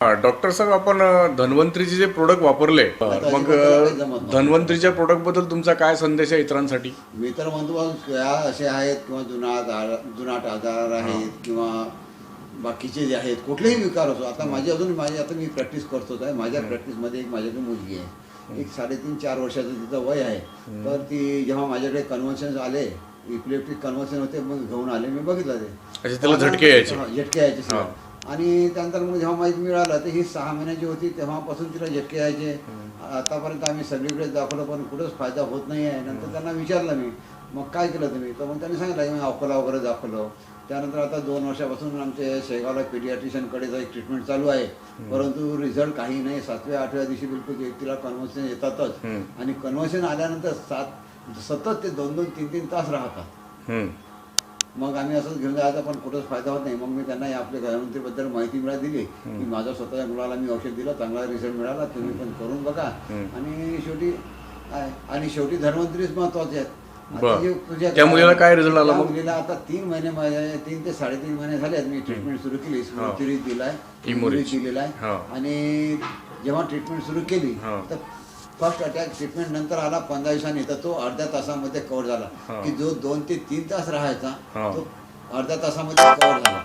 Doctor साहेब, आपण धन्वंतरीचे जे product वापरले, मग धन्वंतरीच्या प्रोडक्ट बद्दल तुमचा काय संदेश आहे इतरांसाठी? मी तर म्हणतो या असे आहेत किंवा जुनाट आजार आहेत किंवा बाकीचे जे आहेत कुठलेही विकार असो. आता आता मी प्रॅक्टिस करतोच आहे. माझ्या प्रॅक्टिसमध्ये एक माझ्याकडे मुलगी आहे, एक 3.5-4 वर्षाचं तिचं वय आहे. तर ती जेव्हा माझ्याकडे कन्व्हर्शन आले, इपिलेप्टिक कन्व्हर्शन होते, मग घेऊन आले, मी बघितलं ते त्याला झटके यायचे. आणि त्यानंतर मग जेव्हा माहिती मिळालं तर ही 6 महिन्याची होती, तेव्हापासून तिला झटके यायचे. आतापर्यंत आम्ही सगळीकडेच दाखवलं पण कुठंच फायदा होत नाही आहे. नंतर त्यांना विचारलं मी, मग काय केलं तुम्ही? तर मग त्यांनी सांगितलं मी अकोला वगैरे दाखवलं. त्यानंतर आता 2 वर्षापासून आमचे शेगावला पेडियाट्रिशियनकडे एक ट्रीटमेंट चालू आहे, परंतु रिझल्ट काही नाही. 7व्या-8व्या दिवशी बिलकुल तिला कन्व्हर्शन येतातच, आणि कन्व्हर्शन आल्यानंतर सतत ते 2-2, 3-3 तास राहतात. मग आम्ही असंच घेऊन जायचं पण कुठंच फायदा होत नाही. मग मी त्यांना आपल्या धन्वंतरीबद्दल माहिती दिली की माझ्या स्वतःच्या मुलाला मी औषध दिलं, चांगला रिझल्ट मिळाला, तुम्ही पण करून बघा. आणि शेवटी धन्वंतरीच महत्वाचे आहेत. त्या मुलीला काय रिझल्ट आला? मुलीला आता 3 महिने 3 ते 3.5 महिने झाले मी ट्रीटमेंट सुरू केली. सिरीज दिलाय, दिलेला आहे. आणि जेव्हा ट्रीटमेंट सुरू केली तर फर्स्ट अटॅक ट्रीटमेंट नंतर आला 15 दिवसांनी, तर तो अर्ध्या तासामध्ये कव्हर झाला. की जो 2 ते 3 तास राहायचा तो अर्ध्या तासामध्ये कव्हर झाला.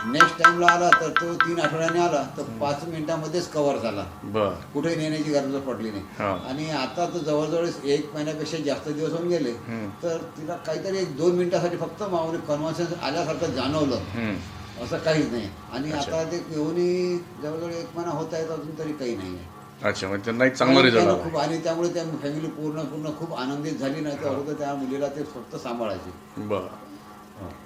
नेक्स्ट टाइमला आला तर तो 3 आठवड्याने आला तर 5 मिनिटांमध्येच कव्हर झाला. कुठे नेण्याची गरज पडली नाही. आणि आता तर जवळजवळ 1 महिन्यापेक्षा जास्त दिवस होऊन गेले, तर तिला काहीतरी 1-2 मिनिटासाठी फक्त माऊली कन्व्हर्शन आल्यासारखं जाणवलं, असं काहीच नाही. आणि आता ते येऊनही जवळजवळ 1 महिना होत आहे, अजून तरी काही नाही आहे. अच्छा, म्हणजे त्यांना एक चांगला रिझल्ट आला खूप. आणि त्यामुळे त्या फॅमिली पूर्ण खूप आनंदित झाली. नाही तर अगोदर त्या मुलीला ते फक्त सांभाळायचे.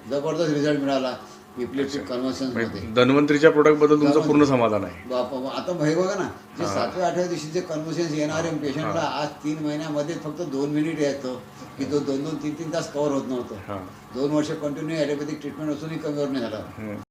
जबरदस्त रिझल्ट मिळाला इपिलेप्टिक कन्व्हर्शन मध्ये. धन्वंतरीच्या प्रोडक्ट बद्दल तुमचं पूर्ण समाधान आहे? आता हे बघा ना, जे 7व्या-8व्या दिवशीचे कन्व्हर्शन येणारे पेशंटला आज 3 महिन्यामध्ये फक्त 2 मिनिट यायचं, की तो 2-2, 3-3 तास कव्हर होत नव्हतं. 2 वर्ष कंटिन्यू ॲलोपॅथिक ट्रीटमेंट असूनही कव्हर नाही झाला.